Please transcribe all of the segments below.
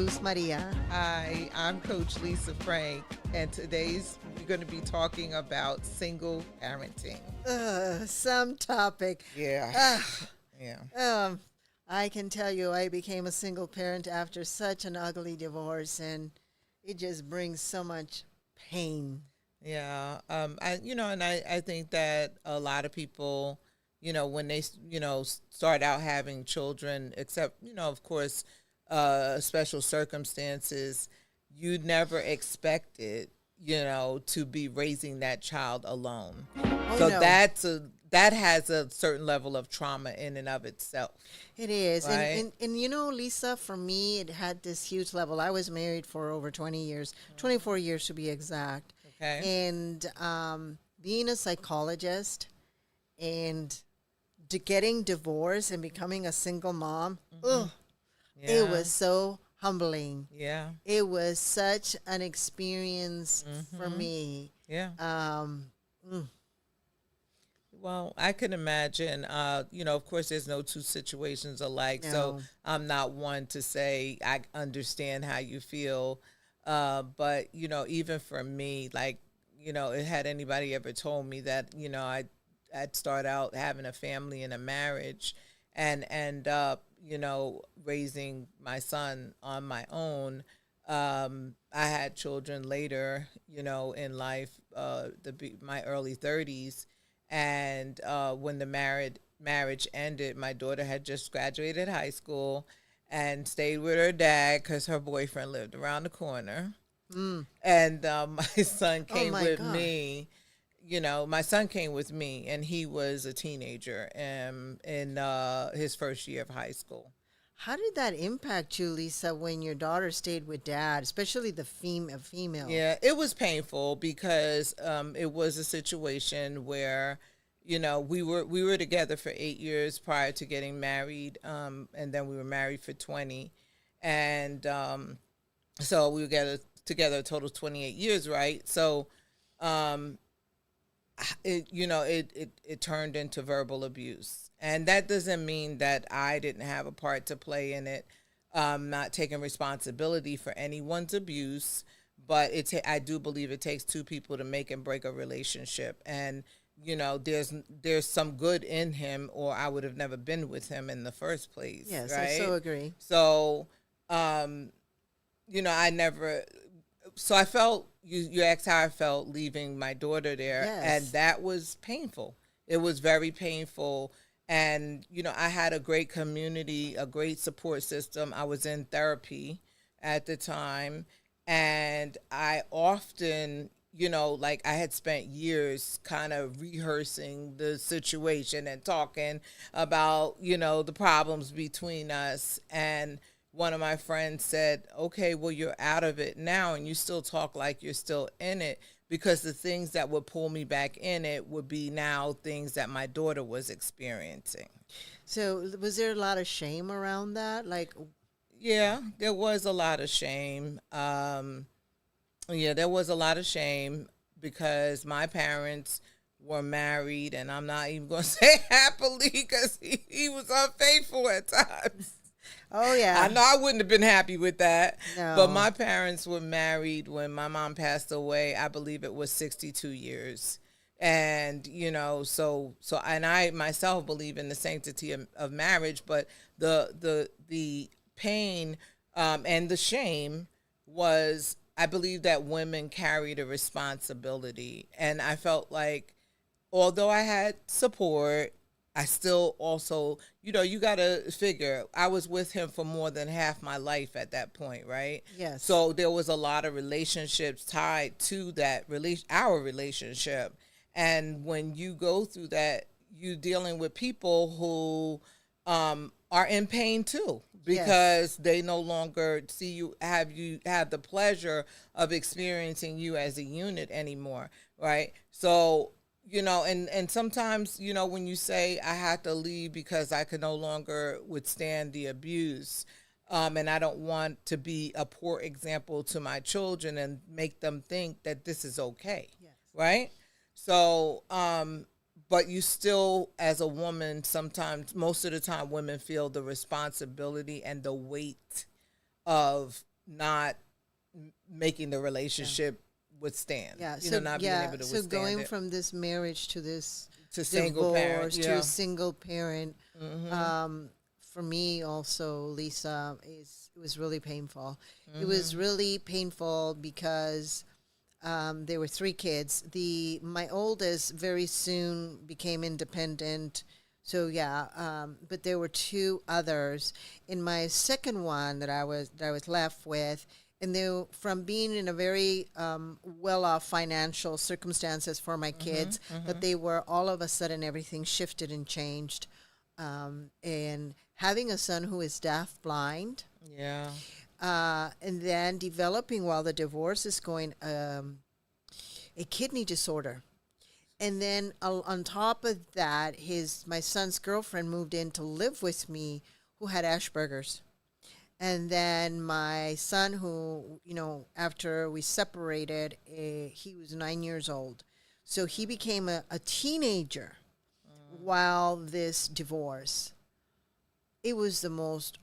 Luz Maria. Hi, I'm Coach Lisa Frank, and today's we're going to be talking about single parenting. Some topic. Yeah, Ugh. yeah, I can tell you I became a single parent after such an ugly divorce, and it just brings so much pain. yeah. I think that a lot of people, when they, start out having children, except, of course, special circumstances, you never expected, to be raising that child alone. Oh, So no. that has a certain level of trauma in and of itself. It is. Right? And Lisa, for me, it had this huge level. I was married for over 20 years, 24 years to be exact. Okay. And being a psychologist and getting divorced and becoming a single mom, ugh, Yeah. it was so humbling. Yeah. It was such an experience for me. Yeah. Mm, Well, I can imagine, of course, there's no two situations alike. So No. I'm not one to say I understand how you feel. But, even for me, like, it had anybody ever told me that, I'd start out having a family and a marriage and end up, raising my son on my own. I had children later, in life, my early 30s. And when the marriage ended, my daughter had just graduated high school and stayed with her dad because her boyfriend lived around the corner. And my son Oh came my with God. me. My son came with me, and he was a teenager in his first year of high school. How did that impact you, Lisa, when your daughter stayed with dad, especially the female? Yeah, it was painful because it was a situation where, we were together for 8 years prior to getting married, and then we were married for 20, and so we were together a total of 28 years, right? So, it turned into verbal abuse, and that doesn't mean that I didn't have a part to play in it. Not taking responsibility for anyone's abuse, but I do believe it takes two people to make and break a relationship, and there's some good in him, or I would have never been with him in the first place. Yes, right? I so agree. So, I never. So I felt you asked how I felt leaving my daughter there, Yes. and that was painful. It was very painful, and I had a great community, a great support system. I was in therapy at the time, and I often, like I had spent years kind of rehearsing the situation and talking about, the problems between us. And one of my friends said, okay, well, you're out of it now and you still talk like you're still in it, because the things that would pull me back in it would be now things that my daughter was experiencing. So was there a lot of shame around that? Like, Yeah, there was a lot of shame. There was a lot of shame because my parents were married, and I'm not even going to say happily because he was unfaithful at times. oh yeah. I know I wouldn't have been happy with that. No. But my parents were married when my mom passed away. I believe it was 62 years. And, and I myself believe in the sanctity of marriage, but the pain and the shame was, I believe that women carried a responsibility. And I felt like, although I had support, I still also, you got to figure, I was with him for more than half my life at that point, right? Yes. So there was a lot of relationships tied to that, our relationship. And when you go through that, you're dealing with people who are in pain too, because they no longer see you have the pleasure of experiencing you as a unit anymore, right? So, and sometimes, when you say I had to leave because I could no longer withstand the abuse, and I don't want to be a poor example to my children and make them think that this is okay, Yes. right? So, but you still, as a woman, sometimes, most of the time, women feel the responsibility and the weight of not making the relationship withstand. Yeah. You So know, not being able to so withstand going it. from this marriage to this To single parent, divorce to yeah. a single parent, for me also, Lisa, is it was really painful. It was really painful because there were three kids. My oldest very soon became independent. So yeah, but there were two others. In my second one that I was left with, and they from being in a very well-off financial circumstances for my kids, that they were all of a sudden everything shifted and changed, and having a son who is deaf blind, Yeah. and then developing while the divorce is going a kidney disorder. And then on top of that, my son's girlfriend moved in to live with me, who had Asperger's. And then my son, who, after we separated, he was 9 years old. So he became a teenager while this divorce. It was the most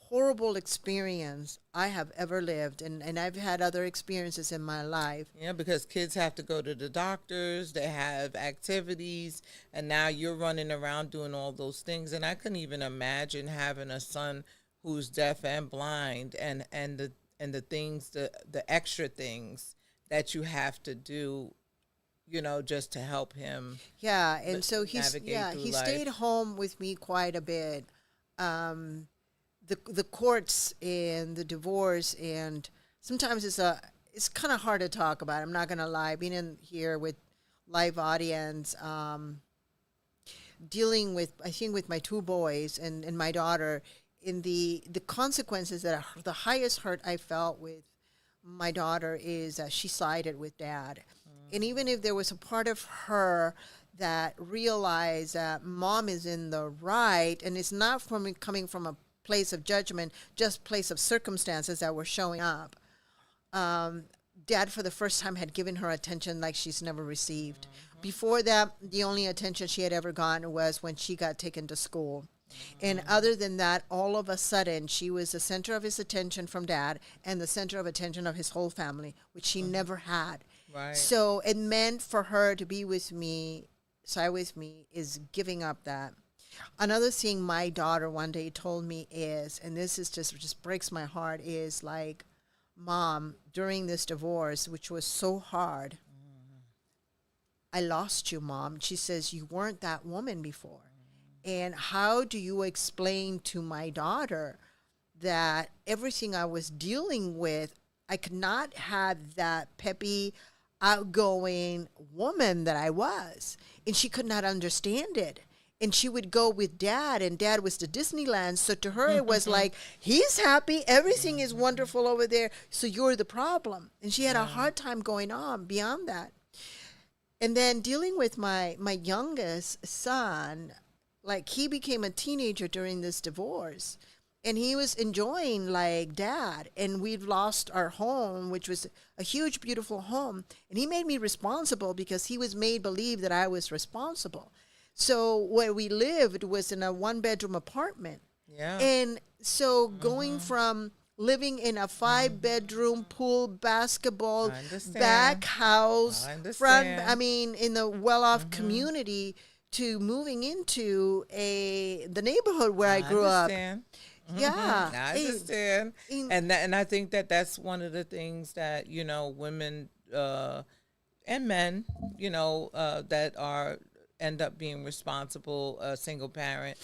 horrible experience I have ever lived. And I've had other experiences in my life. Yeah, because kids have to go to the doctors, they have activities, and now you're running around doing all those things. And I couldn't even imagine having a son who's deaf and blind, and the things, the extra things that you have to do, just to help him. Yeah, and so he through life. stayed home with me quite a bit. The courts and the divorce, and sometimes it's kind of hard to talk about. I'm not gonna lie. Being in here with live audience, dealing with, I think, with my two boys and my daughter, in the consequences that the highest hurt I felt with my daughter is that she sided with dad. And even if there was a part of her that realized that mom is in the right, and it's not coming from a place of judgment, just place of circumstances that were showing up. Dad, for the first time, had given her attention like she's never received. Before that, the only attention she had ever gotten was when she got taken to school. And other than that, all of a sudden, she was the center of his attention from dad and the center of attention of his whole family, which she never had. Right. So it meant for her to be with me, side with me, is giving up that. Another thing my daughter one day told me is, and this is just breaks my heart, is like, Mom, during this divorce, which was so hard, I lost you, Mom. She says, you weren't that woman before. And how do you explain to my daughter that everything I was dealing with, I could not have that peppy, outgoing woman that I was? And she could not understand it. And she would go with dad, and dad was to Disneyland. So to her, it was like, he's happy. Everything is wonderful over there. So you're the problem. And she had a hard time going on beyond that. And then dealing with my youngest son, like, he became a teenager during this divorce, and he was enjoying like dad, and we've lost our home, which was a huge, beautiful home. And he made me responsible because he was made believe that I was responsible. So where we lived was in a 1-bedroom apartment. Yeah. And so going from living in a 5-bedroom pool, basketball, back house, in the well-off community, to moving into the neighborhood where I grew up. Yeah, I understand. And I think that's one of the things that, women and men, that end up being responsible, single parent,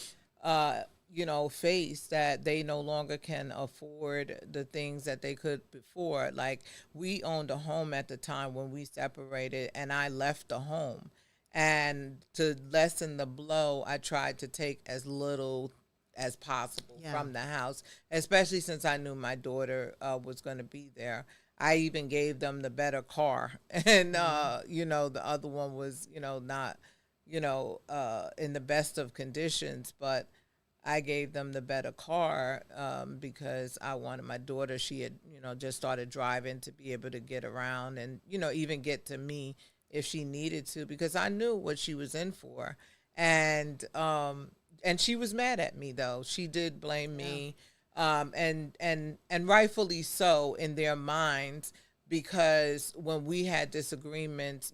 face, that they no longer can afford the things that they could before. Like, we owned a home at the time when we separated, and I left the home. And to lessen the blow, I tried to take as little as possible from the house, especially since I knew my daughter was going to be there. I even gave them the better car. And, the other one was, not, in the best of conditions. But I gave them the better car because I wanted my daughter. She had, just started driving, to be able to get around and, even get to me if she needed to, because I knew what she was in for. And she was mad at me, though. She did blame me And rightfully so in their minds, because when we had disagreements,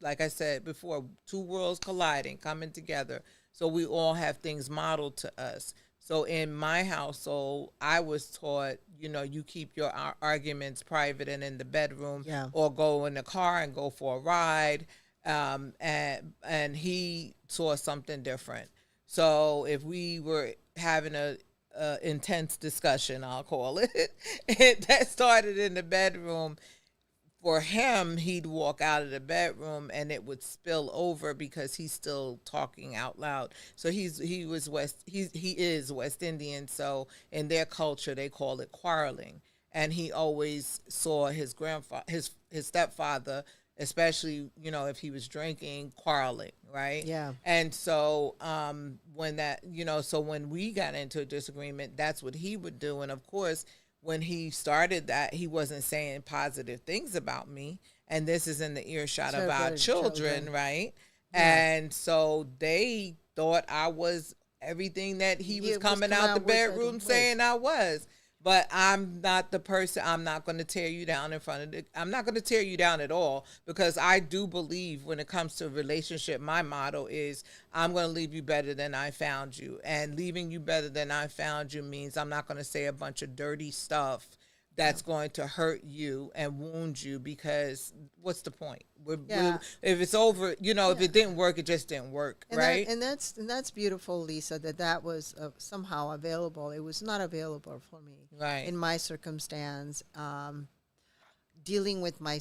like I said before, two worlds colliding, coming together. So we all have things modeled to us. So in my household, I was taught, you keep your arguments private and in the bedroom, Yeah. or go in the car and go for a ride. And he saw something different. So if we were having a intense discussion, I'll call it, that started in the bedroom. For him, he'd walk out of the bedroom and it would spill over because he's still talking out loud. So he is West Indian. So in their culture, they call it quarreling. And he always saw his grandfather, his stepfather, especially if he was drinking, quarreling, right? Yeah. And so when we got into a disagreement, that's what he would do. And of course, when he started that, he wasn't saying positive things about me. And this is in the earshot of our children, right? Yeah. And so they thought I was everything that he was coming out the bedroom saying I was. But I'm not the person. I'm not going to tear you down I'm not going to tear you down at all, because I do believe when it comes to a relationship, my motto is I'm going to leave you better than I found you. And leaving you better than I found you means I'm not going to say a bunch of dirty stuff that's going to hurt you and wound you, because what's the point? If it's over, if it didn't work, it just didn't work, right? And that's beautiful, Lisa, that was somehow available. It was not available for me, right, in my circumstance. Dealing with my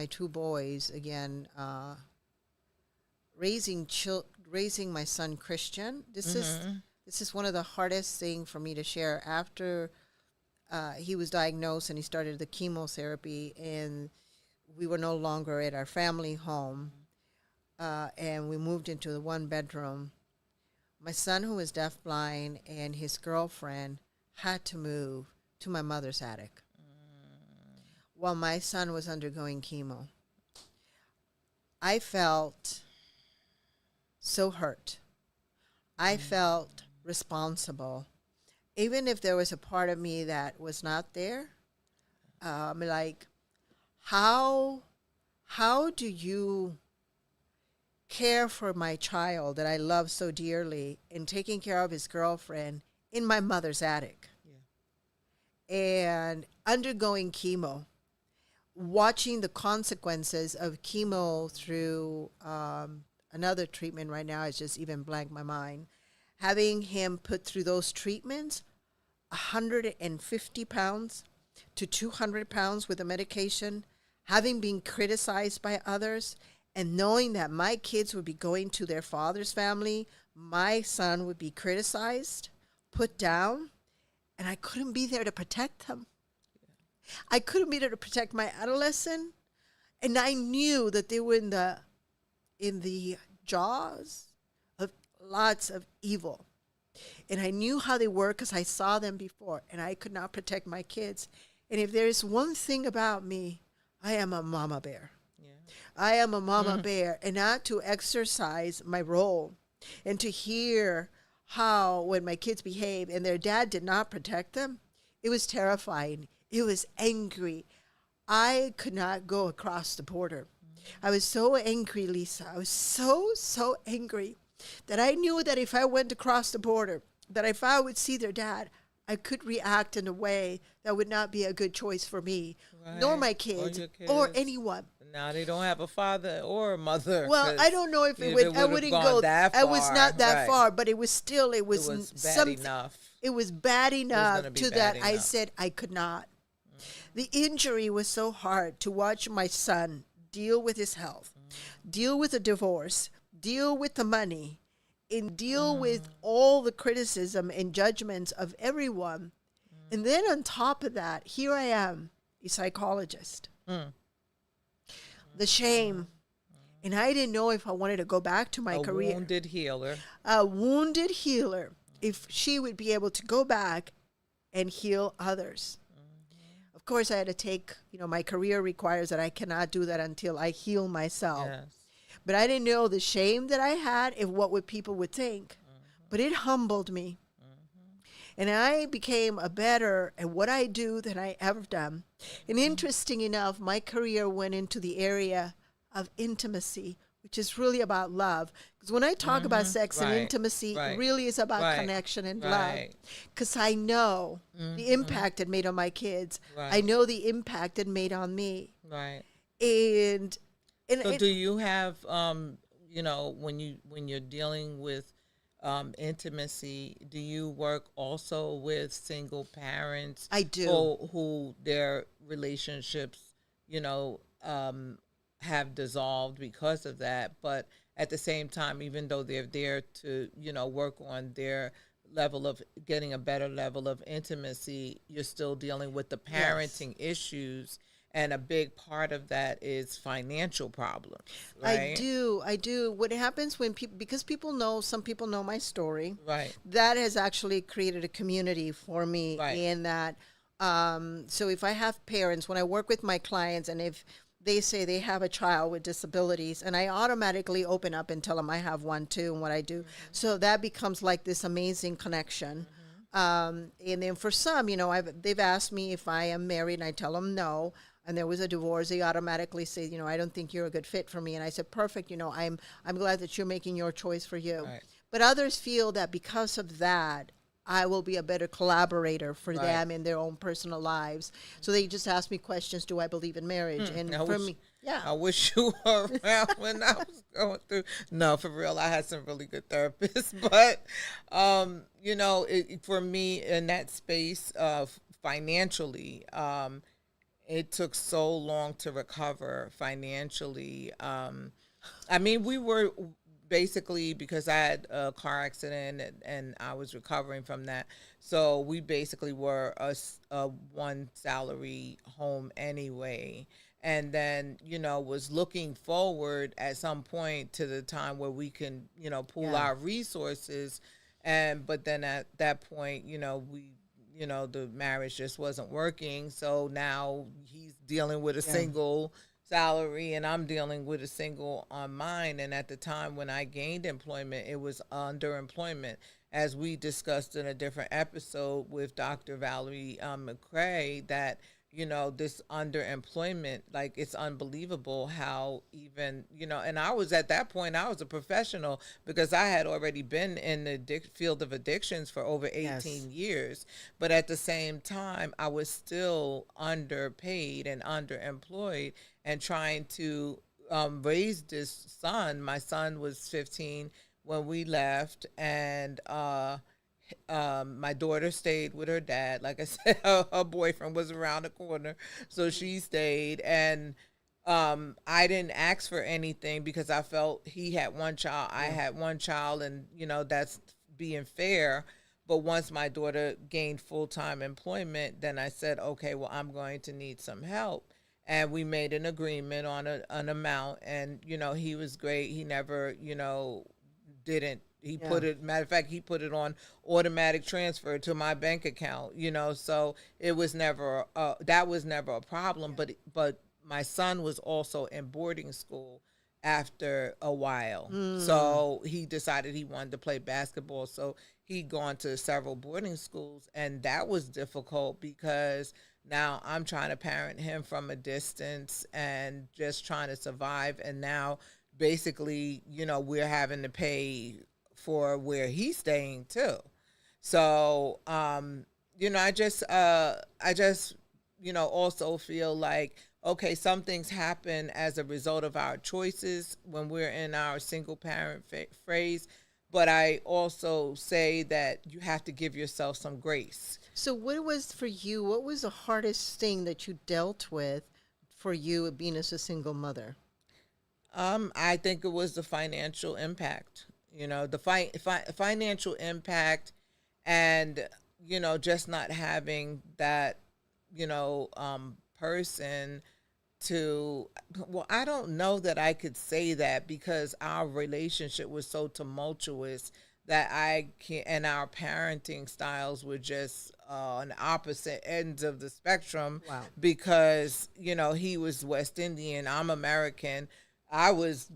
two boys again, raising my son Christian. This is one of the hardest thing for me to share. After he was diagnosed and he started the chemotherapy, and we were no longer at our family home, and we moved into the one bedroom. My son, who was deafblind, and his girlfriend had to move to my mother's attic while my son was undergoing chemo. I felt so hurt. I felt responsible. Even if there was a part of me that was not there, like, how do you care for my child that I love so dearly and taking care of his girlfriend in my mother's attic? Yeah. And undergoing chemo, watching the consequences of chemo through another treatment right now, it's just even blanked my mind. Having him put through those treatments, 150 pounds to 200 pounds with the medication, having been criticized by others, and knowing that my kids would be going to their father's family, my son would be criticized, put down, and I couldn't be there to protect them. I couldn't be there to protect my adolescent, and I knew that they were in the jaws of lots of evil. And I knew how they were because I saw them before, and I could not protect my kids. And if there's one thing about me, I am a mama bear. Yeah. I am a mama bear, and not to exercise my role and to hear how when my kids behave and their dad did not protect them, it was terrifying. It was angry. I could not go across the border. I was so angry, Lisa. I was so angry that I knew that if I went across the border, that if I would see their dad, I could react in a way that would not be a good choice for me, right, nor my kids, or anyone. Now they don't have a father or a mother. Well, I don't know if it would. I wouldn't go that far. I was not that right. far, but it was still. It was bad enough. It was bad enough to that enough. I said I could not. The injury was so hard to watch my son deal with his health, deal with a divorce, deal with the money, and deal with all the criticism and judgments of everyone. And then on top of that, here I am, a psychologist. The shame. And I didn't know if I wanted to go back to my career. A wounded healer. A wounded healer. If she would be able to go back and heal others. Of course, I had to take, my career requires that I cannot do that until I heal myself. Yes. But I didn't know the shame that I had, if what would people would think. But it humbled me. And I became a better at what I do than I ever done. And interesting enough, my career went into the area of intimacy, which is really about love. Because when I talk about sex and Right. intimacy, it Right. really is about Right. connection and love. Right. Because I know the impact it made on my kids. I Right. know the impact it made on me. Right. And So do you have when you're dealing with intimacy, do you work also with single parents I do. who their relationships, you know, have dissolved because of that, but at the same time, even though they're there to, work on their level of getting a better level of intimacy, you're still dealing with the parenting issues, and a big part of that is financial problems, right? I do. What happens when people, because some people know my story, Right. that has actually created a community for me Right. in that. So if I have parents, when I work with my clients, and if they say they have a child with disabilities, and I automatically open up and tell them I have one too, and what I do. So that becomes like this amazing connection. And then for some, they've asked me if I am married, and I tell them no. And there was a divorce, they automatically say, I don't think you're a good fit for me. And I said, perfect, I'm glad that you're making your choice for you. Right. But others feel that because of that, I will be a better collaborator for Right. them in their own personal lives. So they just ask me questions, do I believe in marriage? And for me, yeah. I wish you were around when I was going through. No, for real, I had some really good therapists, but for me in that space of financially, it took so long to recover financially. We were basically, because I had a car accident and I was recovering from that. So we basically were a one salary home anyway. And then, was looking forward at some point to the time where we can, pool our resources. But then at that point, the marriage just wasn't working. So now he's dealing with a single salary and I'm dealing with a single on mine. And at the time when I gained employment, it was underemployment. As we discussed in a different episode with Dr. Valerie McCray, that this underemployment, like, it's unbelievable how even, and I was at that point, I was a professional because I had already been in the field of addictions for over 18 years. But at the same time, I was still underpaid and underemployed and trying to raise this son. My son was 15 when we left, and my daughter stayed with her dad. Like I said, her boyfriend was around the corner, so she stayed. And I didn't ask for anything because I felt he had one child, I had one child, and that's being fair. But once my daughter gained full-time employment, then I said, okay, well, I'm going to need some help. And we made an agreement on an amount, and he was great. He never didn't. He put it, matter of fact, he put it on automatic transfer to my bank account, so it was never, that was never a problem. But my son was also in boarding school after a while. So he decided he wanted to play basketball. So he'd gone to several boarding schools, and that was difficult because now I'm trying to parent him from a distance and just trying to survive. And now basically, we're having to pay for where he's staying too. So, I just also feel like, okay, some things happen as a result of our choices when we're in our single parent phase. But I also say that you have to give yourself some grace. So what was for you, what was the hardest thing that you dealt with for you being as a single mother? I think it was the financial impact. The financial impact, and just not having that person to, well, I don't know that I could say that because our relationship was so tumultuous that I can, and our parenting styles were just on opposite ends of the spectrum. Wow. Because he was West Indian, I'm American. I was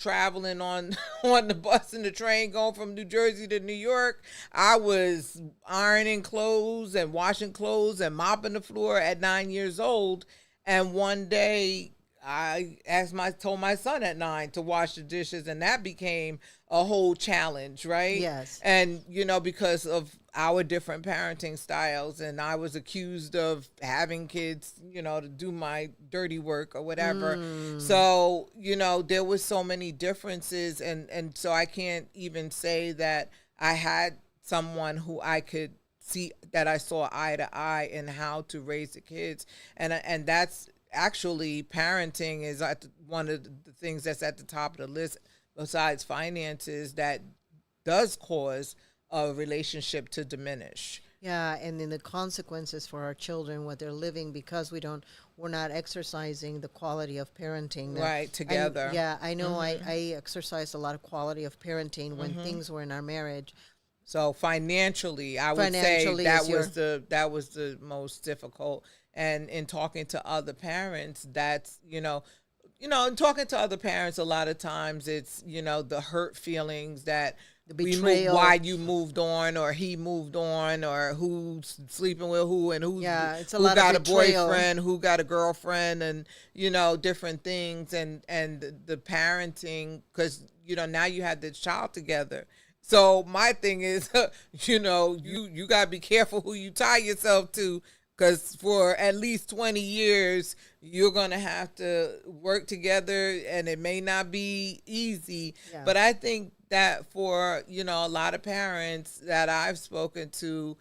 traveling on on the bus and the train going from New Jersey to New York, I was ironing clothes and washing clothes and mopping the floor at 9 years old. And one day told my son at 9 to wash the dishes, and that became a whole challenge, right? Yes. And, because of our different parenting styles, and I was accused of having kids, to do my dirty work or whatever. So, there was so many differences, and so I can't even say that I had someone who I could see that I saw eye to eye in how to raise the kids. And that's actually, parenting is one of the things that's at the top of the list, besides finances, that does cause a relationship to diminish. Yeah, and then the consequences for our children, what they're living, because we're not exercising the quality of parenting. Right, together. I know. I exercised a lot of quality of parenting when things were in our marriage. So financially, I would say that was the most difficult. And in talking to other parents, that's, in talking to other parents, a lot of times it's, the hurt feelings that the betrayal, why you moved on, or he moved on, or who's sleeping with who, and who got a boyfriend, who got a girlfriend, and, different things. And the parenting, because, now you have the child together. So my thing is, you got to be careful who you tie yourself to, because for at least 20 years, you're going to have to work together, and it may not be easy. Yeah. But I think that for, a lot of parents that I've spoken to,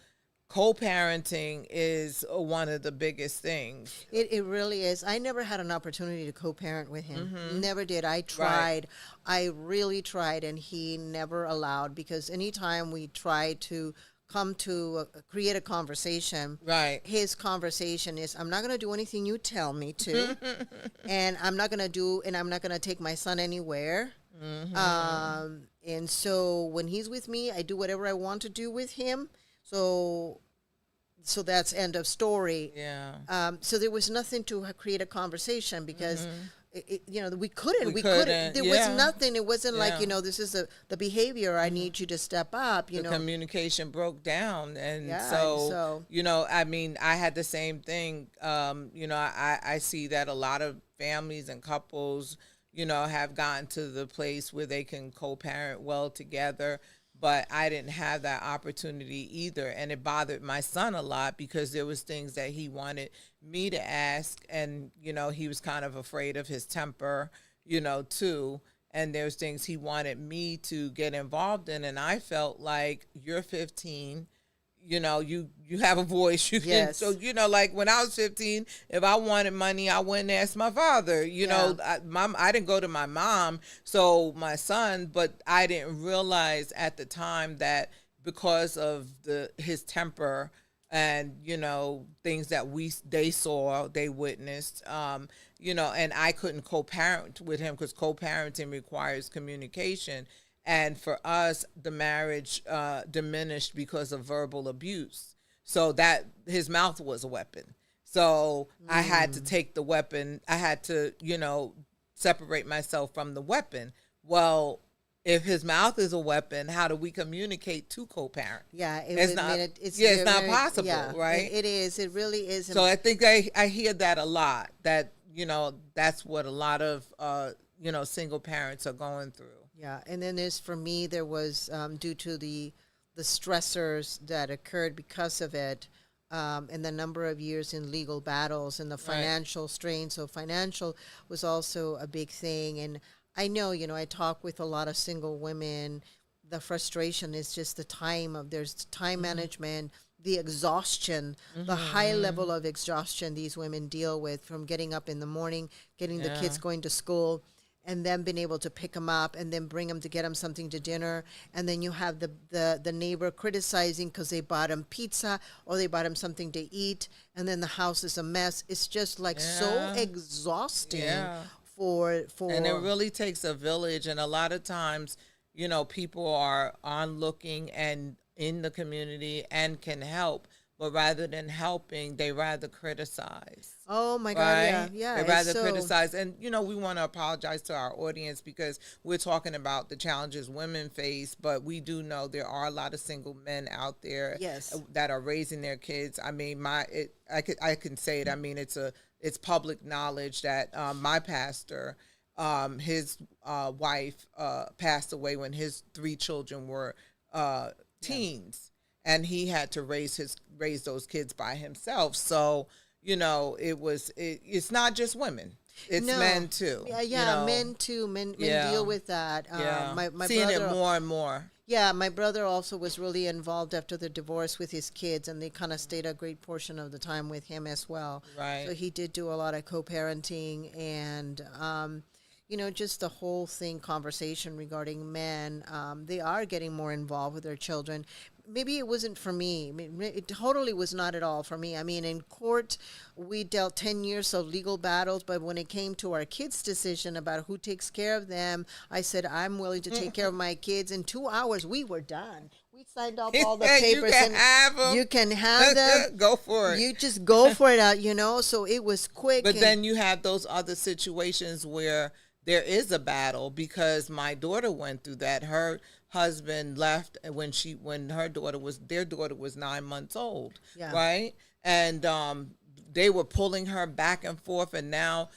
co-parenting is one of the biggest things. It really is. I never had an opportunity to co-parent with him. Never did. I tried. Right. I really tried, and he never allowed, because anytime we tried to come to create a conversation, right, his conversation is, I'm not going to do anything you tell me to, and I'm not going to take my son anywhere. And so when he's with me, I do whatever I want to do with him. So that's end of story. Yeah. So there was nothing to create a conversation, because we couldn't. There was nothing. It wasn't like, this is the behavior. I need you to step up. The communication broke down, and so I mean, I had the same thing. I see that a lot of families and couples, have gotten to the place where they can co-parent well together. But I didn't have that opportunity either. And it bothered my son a lot, because there was things that he wanted me to ask. And, he was kind of afraid of his temper, too. And there's things he wanted me to get involved in. And I felt like, you're 15, you have a voice. You can, so, like when I was 15, if I wanted money, I went and asked my father. I didn't go to my mom, so my son, but I didn't realize at the time that because of his temper and, things that they witnessed, and I couldn't co-parent with him, because co-parenting requires communication. And for us, the marriage diminished because of verbal abuse. So that his mouth was a weapon. So I had to take the weapon. I had to, separate myself from the weapon. Well, if his mouth is a weapon, how do we communicate to co-parent? Yeah, it's not possible, right? It is. It really is. So I think I hear that a lot. That that's what a lot of single parents are going through. Yeah, and then there was due to the stressors that occurred because of it, and the number of years in legal battles and the financial strain. So financial was also a big thing. And I know, I talk with a lot of single women. The frustration is just there's time management, the exhaustion, the high level of exhaustion these women deal with, from getting up in the morning, getting the kids going to school, and then being able to pick them up and then bring them to get them something to dinner. And then you have the neighbor criticizing because they bought them pizza or they bought them something to eat, and then the house is a mess. It's just like so exhausting for. And it really takes a village. And a lot of times, people are onlooking and in the community and can help. But rather than helping, they rather criticize. Oh my God, right? yeah. They It's rather so criticize. And, we want to apologize to our audience because we're talking about the challenges women face, but we do know there are a lot of single men out there yes. that are raising their kids. I mean, I can say it. I mean, it's public knowledge that my pastor, his wife passed away when his 3 children were teens, and he had to raise those kids by himself. So it's not just women; it's No. men too. Yeah, men too. Men deal with that. Yeah, My seeing brother, it more and more. yeah, my brother also was really involved after the divorce with his kids, and they kind of stayed a great portion of the time with him as well. Right. So he did do a lot of co-parenting and, just the whole thing, conversation regarding men. They are getting more involved with their children. Maybe it wasn't for me. I mean, it totally was not at all for me. I mean, in court, we dealt 10 years of legal battles, but when it came to our kids' decision about who takes care of them, I said, I'm willing to take care of my kids. In 2 hours, we were done. We signed off all the papers. You can have them. You can have them. Go for it. You just go for it out, so it was quick. But then you have those other situations where there is a battle, because my daughter went through that. Her husband left when their daughter was 9 months old, Yeah. right? And they were pulling her back and forth, and now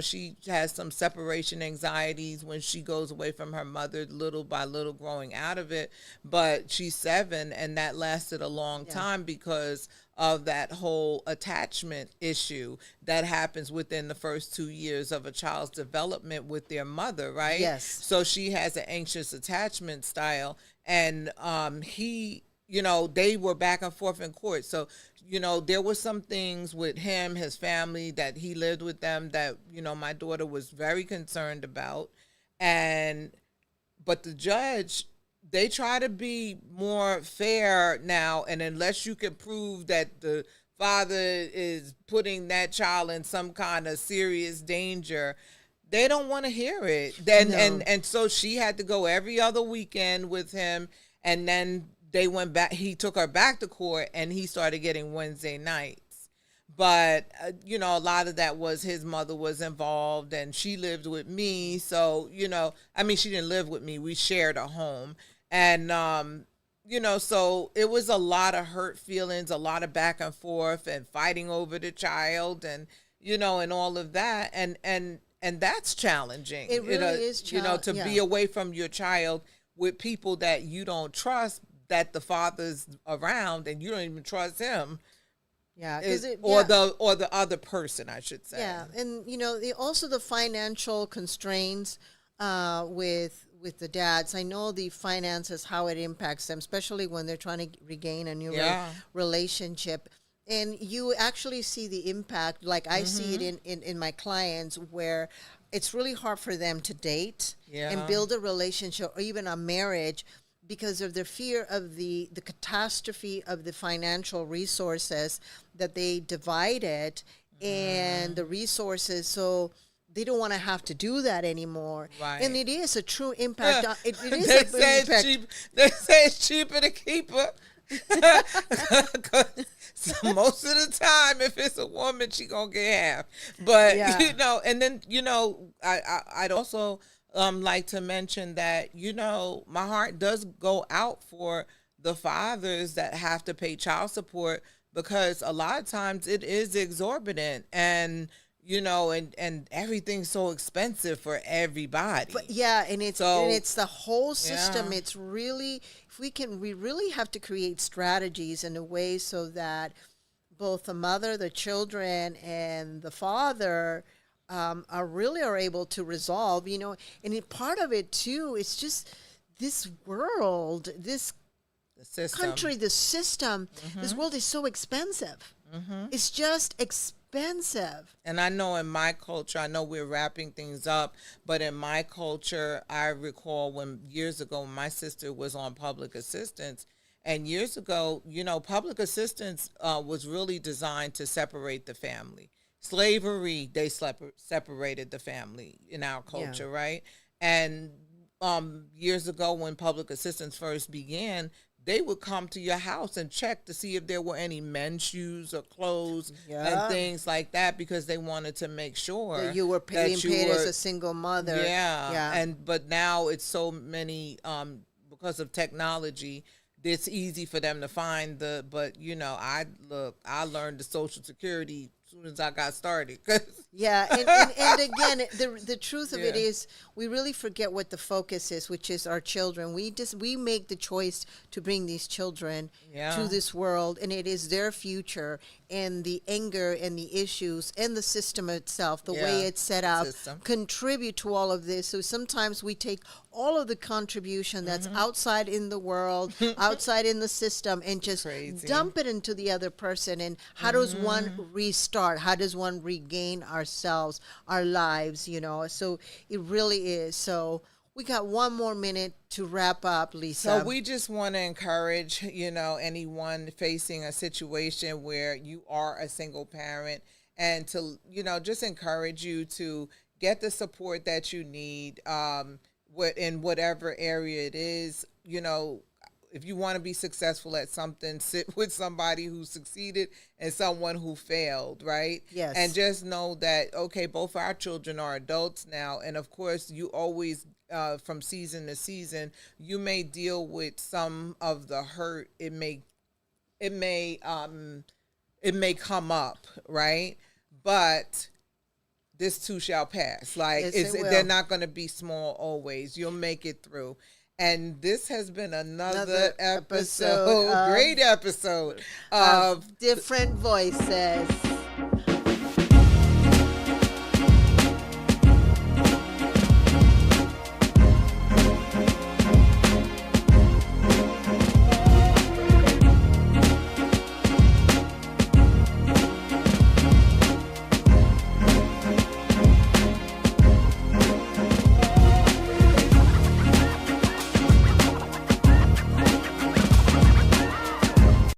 she has some separation anxieties when she goes away from her mother, little by little, growing out of it. But she's 7, and that lasted a long time because of that whole attachment issue that happens within the first 2 years of a child's development with their mother, right? Yes. So she has an anxious attachment style, and they were back and forth in court. So, there were some things with him, his family, that he lived with them that, my daughter was very concerned about. But the judge, they try to be more fair now, and unless you can prove that the father is putting that child in some kind of serious danger, they don't want to hear it. And so she had to go every other weekend with him, and then they went back. He took her back to court, and he started getting Wednesday nights. But, a lot of that was his mother was involved, and she lived with me. So, she didn't live with me. We shared a home. And, so it was a lot of hurt feelings, a lot of back and forth and fighting over the child and, and all of that. And that's challenging. It really is challenging. To be away from your child with people that you don't trust, that the father's around and you don't even trust him. Yeah, or the other person, I should say. Yeah, and also the financial constraints with the dads. I know the finances, how it impacts them, especially when they're trying to regain a new relationship. And you actually see the impact, like I see it in my clients, where it's really hard for them to date and build a relationship or even a marriage because of their fear of the catastrophe of the financial resources that they divided and the resources. So they don't want to have to do that anymore. Right. And it is a true impact. It is they a say impact. They say it's cheaper to keep her. So most of the time, if it's a woman, she gonna get half. But and then I'd also like to mention that my heart does go out for the fathers that have to pay child support, because a lot of times it is exorbitant and and everything's so expensive for everybody. But and it's the whole system. It's really, we really have to create strategies in a way so that both the mother, the children, and the father are able to resolve. And part of it too is just this world, this country, the system. This world is so expensive. It's just expensive. And I know in my culture, I know we're wrapping things up, but in my culture, I recall years ago, when my sister was on public assistance, and years ago, public assistance was really designed to separate the family. Slavery, they separated the family in our culture, right? And years ago, when public assistance first began, they would come to your house and check to see if there were any men's shoes or clothes Yeah. and things like that, because they wanted to make sure That you were being paid as a single mother. Yeah. Yeah. But now it's so many, because of technology, it's easy for them to find but I learned the Social Security as soon as I got started. Yeah, and again, the truth of it is, we really forget what the focus is, which is our children. We make the choice to bring these children to this world, and it is their future, and the anger and the issues and the system itself, the way it's set up, contribute to all of this. So sometimes we take all of the contribution that's outside in the world, outside in the system, and just dump it into the other person. And how does one restart? How does one regain ourselves, our lives, So it really is. So we got one more minute to wrap up, Lisa. So we just want to encourage, anyone facing a situation where you are a single parent, and to, just encourage you to get the support that you need, in whatever area it is. If you want to be successful at something, sit with somebody who succeeded and someone who failed, right? Yes. And just know that, okay, both our children are adults now. And of course, you always, from season to season, you may deal with some of the hurt. It may come up, right? But this too shall pass. They're not going to be small always. You'll make it through. And this has been another episode, great episode of Different Voices.